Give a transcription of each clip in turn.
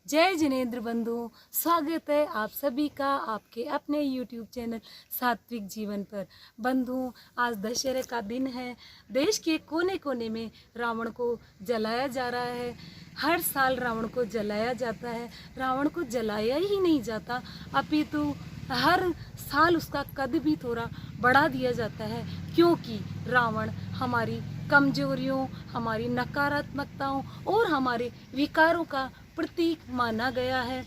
जय जिनेंद्र बंधुओं, स्वागत है आप सभी का आपके अपने YouTube चैनल सात्विक जीवन पर। बंधुओं, आज दशहरे का दिन है। देश के कोने कोने में रावण को जलाया जा रहा है। हर साल रावण को जलाया जाता है। रावण को जलाया ही नहीं जाता, अपितु हर साल उसका कद भी थोड़ा बढ़ा दिया जाता है, क्योंकि रावण हमारी कमजोरियों, हमारी नकारात्मकताओं और हमारे विकारों का प्रतीक माना गया है।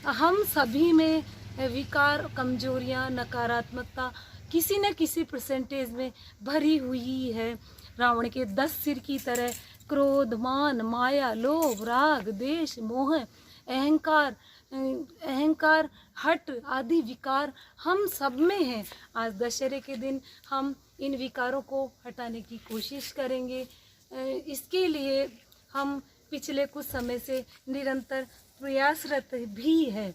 हम सभी में विकार, कमजोरियां, नकारात्मकता किसी न किसी परसेंटेज में भरी हुई है। रावण के 10 सिर की तरह क्रोध, मान, माया, लोभ, राग, द्वेष, मोह, अहंकार, हट आदि विकार हम सब में हैं। आज दशहरे के दिन हम इन विकारों को हटाने की कोशिश करेंगे। इसके लिए हम पिछले कुछ समय से निरंतर प्रयासरत भी है।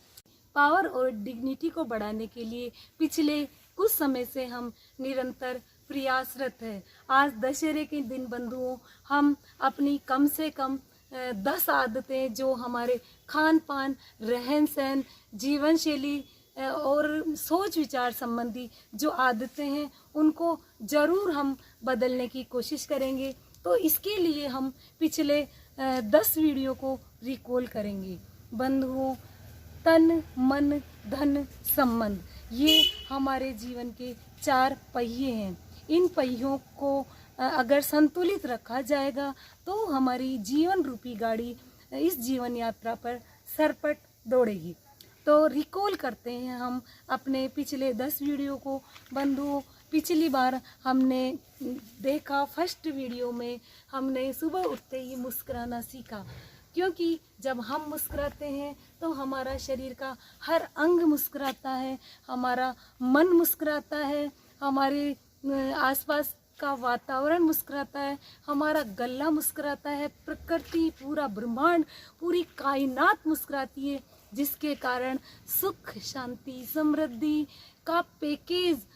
पावर और डिग्निटी को बढ़ाने के लिए पिछले कुछ समय से हम निरंतर प्रयासरत है। आज दशहरे के दिन बंधुओं, हम अपनी कम से कम 10 आदतें, जो हमारे खान पान, रहन सहन, जीवन शैली और सोच विचार संबंधी जो आदतें हैं, उनको ज़रूर हम बदलने की कोशिश करेंगे। तो इसके लिए हम पिछले 10 वीडियो को रिकॉल करेंगे। बंधुओं, तन, मन, धन, संबंध, ये हमारे जीवन के 4 पहिए हैं। इन पहियों को अगर संतुलित रखा जाएगा तो हमारी जीवन रूपी गाड़ी इस जीवन यात्रा पर सरपट दौड़ेगी। तो रिकॉल करते हैं हम अपने पिछले 10 वीडियो को। बंधुओं, पिछली बार हमने देखा, फर्स्ट वीडियो में हमने सुबह उठते ही मुस्कुराना सीखा, क्योंकि जब हम मुस्कुराते हैं तो हमारा शरीर का हर अंग मुस्कुराता है, हमारा मन मुस्कुराता है, हमारे आसपास का वातावरण मुस्कुराता है, हमारा गला मुस्कुराता है, प्रकृति, पूरा ब्रह्मांड, पूरी कायनात मुस्कुराती है, जिसके कारण सुख, शांति, समृद्धि का पैकेज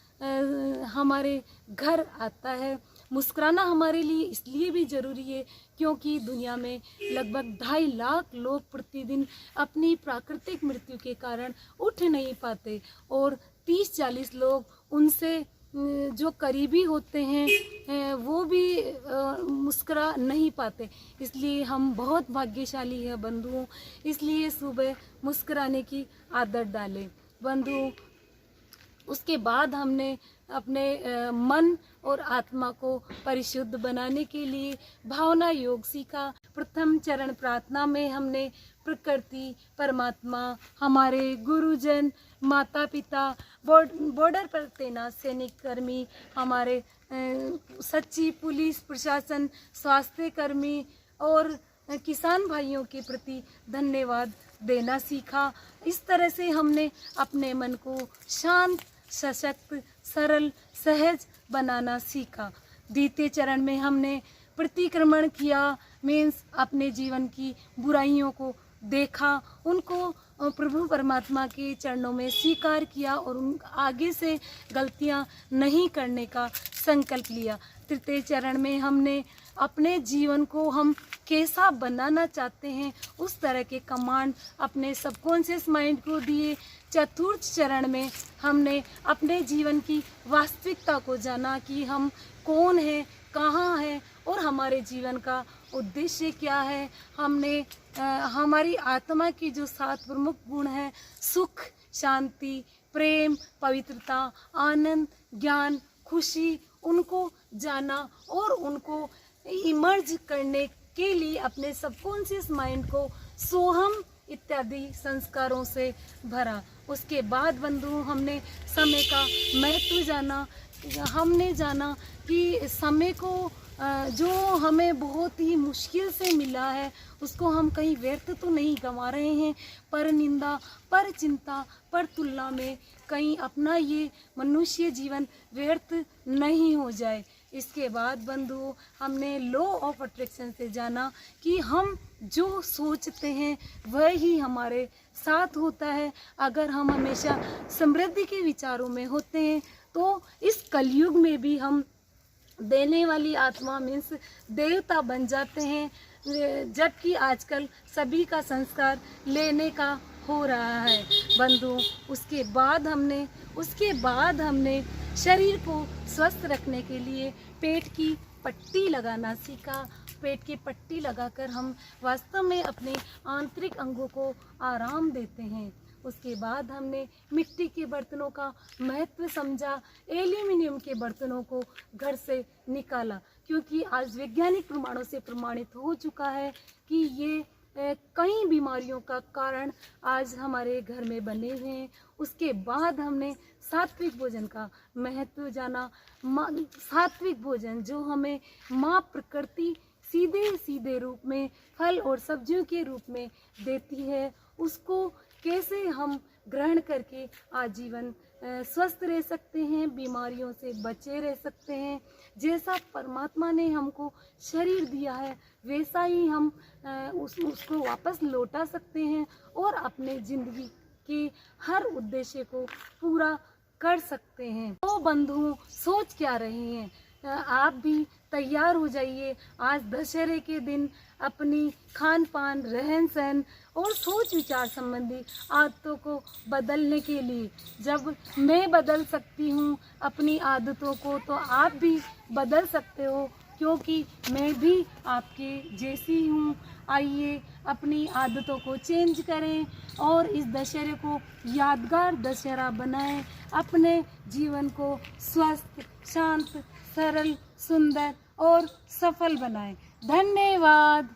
हमारे घर आता है। मुस्कुराना हमारे लिए इसलिए भी ज़रूरी है क्योंकि दुनिया में लगभग 2.5 लाख लोग प्रतिदिन अपनी प्राकृतिक मृत्यु के कारण उठ नहीं पाते और 30-40 लोग उनसे जो करीबी होते हैं वो भी मुस्कुरा नहीं पाते। इसलिए हम बहुत भाग्यशाली हैं बंधुओं। इसलिए सुबह मुस्कुराने की आदत डालें बंधुओं। उसके बाद हमने अपने मन और आत्मा को परिशुद्ध बनाने के लिए भावना योग सीखा। प्रथम चरण प्रार्थना में हमने प्रकृति, परमात्मा, हमारे गुरुजन, माता पिता, बॉर्डर पर तैनात सैनिक कर्मी, हमारे सच्ची पुलिस प्रशासन, स्वास्थ्य कर्मी और किसान भाइयों के प्रति धन्यवाद देना सीखा। इस तरह से हमने अपने मन को शांत, सशक्त, सरल, सहज बनाना सीखा। द्वितीय चरण में हमने प्रतिक्रमण किया, मीन्स अपने जीवन की बुराइयों को देखा, उनको प्रभु परमात्मा के चरणों में स्वीकार किया और उन आगे से गलतियां नहीं करने का संकल्प लिया। तृतीय चरण में हमने अपने जीवन को हम कैसा बनाना चाहते हैं उस तरह के कमांड अपने सबकॉन्शियस माइंड को दिए। चतुर्थ चरण में हमने अपने जीवन की वास्तविकता को जाना कि हम कौन हैं, कहाँ हैं और हमारे जीवन का उद्देश्य क्या है। हमने हमारी आत्मा की जो 7 प्रमुख गुण हैं, सुख, शांति, प्रेम, पवित्रता, आनंद, ज्ञान, खुशी, उनको जाना और उनको इमर्ज करने के लिए अपने सबकॉन्शियस माइंड को सोहम इत्यादि संस्कारों से भरा। उसके बाद बंधु, हमने समय का महत्व जाना। हमने जाना कि समय को जो हमें बहुत ही मुश्किल से मिला है उसको हम कहीं व्यर्थ तो नहीं गंवा रहे हैं, पर निंदा, पर चिंता, पर तुलना में कहीं अपना ये मनुष्य जीवन व्यर्थ नहीं हो जाए। इसके बाद बंधुओं, हमने लॉ ऑफ अट्रैक्शन से जाना कि हम जो सोचते हैं वह ही हमारे साथ होता है। अगर हम हमेशा समृद्धि के विचारों में होते हैं तो इस कलयुग में भी हम देने वाली आत्मा मीन्स देवता बन जाते हैं। जबकि आजकल सभी का संस्कार लेने का हो रहा है बंधुओं। उसके बाद हमने शरीर को स्वस्थ रखने के लिए पेट की पट्टी लगाना सीखा। पेट की पट्टी लगाकर हम वास्तव में अपने आंतरिक अंगों को आराम देते हैं। उसके बाद हमने मिट्टी के बर्तनों का महत्व समझा, एल्यूमिनियम के बर्तनों को घर से निकाला, क्योंकि आज वैज्ञानिक प्रमाणों से प्रमाणित हो चुका है कि ये कई बीमारियों का कारण आज हमारे घर में बने हुए हैं। उसके बाद हमने सात्विक भोजन का महत्व जाना। सात्विक भोजन जो हमें माँ प्रकृति सीधे सीधे रूप में फल और सब्जियों के रूप में देती है, उसको कैसे हम ग्रहण करके आजीवन स्वस्थ रह सकते हैं, बीमारियों से बचे रह सकते हैं। जैसा परमात्मा ने हमको शरीर दिया है वैसा ही हम उसको वापस लौटा सकते हैं और अपने ज़िंदगी के हर उद्देश्य को पूरा कर सकते हैं। तो बंधुओं, सोच क्या रहे हैं? आप भी तैयार हो जाइए। आज दशहरे के दिन अपनी खान पान, रहन सहन और सोच विचार संबंधी आदतों को बदलने के लिए, जब मैं बदल सकती हूँ अपनी आदतों को, तो आप भी बदल सकते हो, क्योंकि मैं भी आपके जैसी हूँ। आइए अपनी आदतों को चेंज करें और इस दशहरे को यादगार दशहरा बनाएं। अपने जीवन को स्वस्थ, शांत, सरल, सुंदर और सफल बनाएं। धन्यवाद।